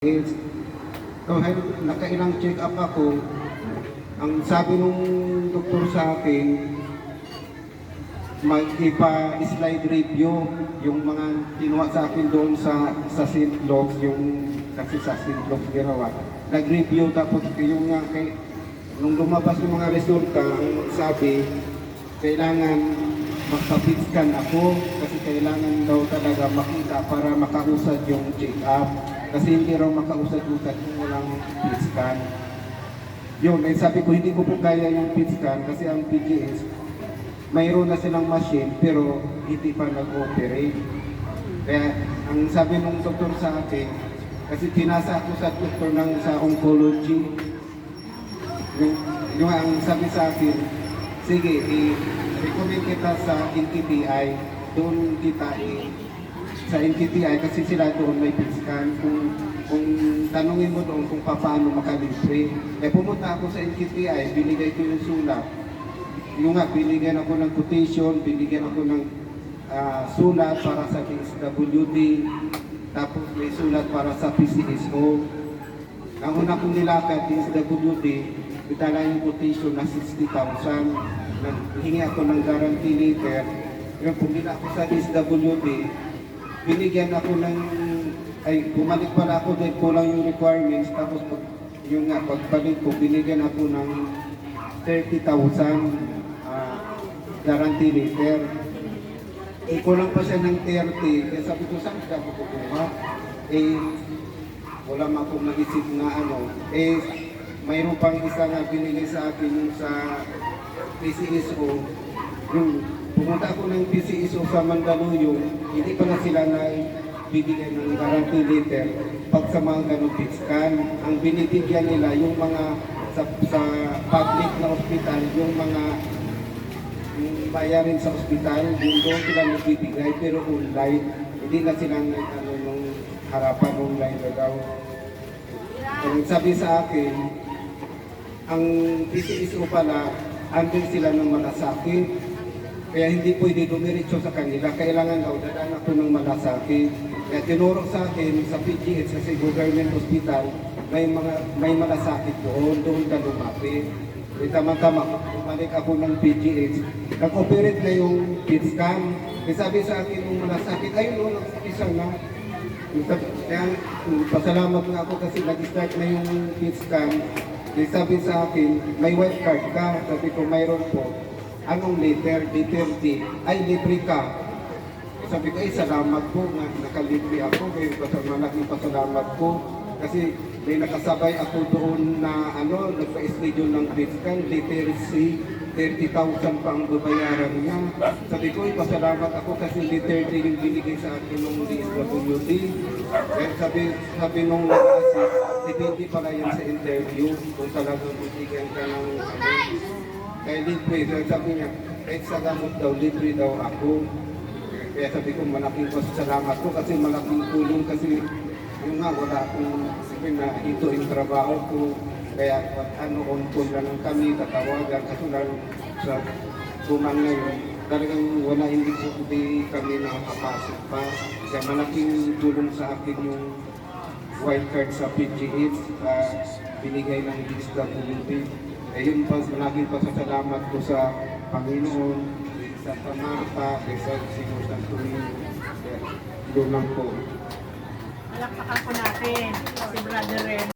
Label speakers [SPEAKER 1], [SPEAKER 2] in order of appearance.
[SPEAKER 1] Is, kahit nakailang check up ako, ang sabi nung doktor sa akin, mag-ipa-slide review yung mga kinuha sa akin doon sa St. Luke's, yung kasi sa St. Luke's ginawa. Nag-review tapos yung nga nung lumabas yung mga resulta, ang sabi, kailangan magpa-PET scan ako kasi kailangan daw talaga makita para makausad yung check-up. Kasi hindi raw makausad-usad kung walang PET scan. Yun, eh sabi ko, hindi ko po kaya yung PET scan kasi ang PGS, mayroon na silang machine pero hindi pa nag-operate. Kaya ang sabi ng doktor sa akin, kasi pinasa ako sa doktor sa oncology, yung ang sabi sa akin, sige, i-recommend kita sa NTTI, doon kita sa NTTI kasi sila doon may PET scan. Kung tanungin mo doon kung paano makalibre. Eh pumunta ako sa NTTI, binigay ko yung sulat. Yung nga, binigyan ako ng quotation, binigyan ako ng sulat para sa DSWD, tapos may sulat para sa PCSO. Ang una kong nilakad, DSWD, itala yung quotation na 60,000. Hingi ako ng guarantee letter. Yung pumila ako sa DSWD, binigyan ako ng, bumalik pala ako dahil kulang yung requirements, tapos yung nga, pagbalik ko, binigyan ako ng 30,000 guarantee letter. Kulang pa siya ng 30, kaya sabi ko, saan ka ako kukuha? Wala ma akong naisip na mayroon pang isa nga binigay sa akin yung sa PCSO, yung pumunta ako ng PCSO sa Mandaluyong, hindi pa na sila na bibigyan ng guarantee letter pag sa mga ganong PET scan. Ang binibigyan nila yung mga sa public na ospital, yung mga bayarin sa ospital, yung doon sila nagbibigay, pero online, hindi na sila nung harapan online na daw. Ang sabi sa akin, ang PCSO pala, andun sila ng malasakit. Kaya hindi pwede dumiretso sa kanila. Kailangan daw dadaan ako ng malasakit. Kaya tinuro sa akin sa PGH kasi government hospital, may malasakit doon ka lumapit. Tama-tama, bumalik ako ng PGH. Nag-operate na yung PET scan. Kaya sabi sa akin yung malasakit, ayun o, isa na. Kaya pasalamat nga ako kasi nag-start na yung PET scan. Kaya sabi sa akin, may white card ka. Sabi ko, mayroon po. Anong letter? Letter D. Ay, libre ka. Sabi ko, salamat po nga nakalibre ako. Kaya malaking pasalamat po. Kasi may nakasabay ako doon na nagpa-schedule ng PET scan. Letter C, 30,000 pa ang babayaran niya. Sabi ko, pasalamat ako kasi letter D yung binigay sa akin ng DSWD. Kaya sabi nung nag-assist, depende pala yan sa interview kung talagang bibigyan ka ng kaya libre. Sabi niya, kahit sa gamot daw, libre daw ako. Kaya sabi ko, malaking pasalamat ko kasi malaking tulong kasi yung nga, wala akong na ito yung trabaho ko. Kaya on call na lang kami, tatawagan, kasi lang sa kumang ngayon, talagang wala, hindi kami nakakapasok pa. Kaya malaking tulong sa akin yung white card sa PGH, binigay ng DSWD. Yun pa, malaking pasasalamat ko sa Panginoon, sa Pamata, sa Sigur Santo Niño. Doon lang po.
[SPEAKER 2] Palakpakan po natin si Brother Ren.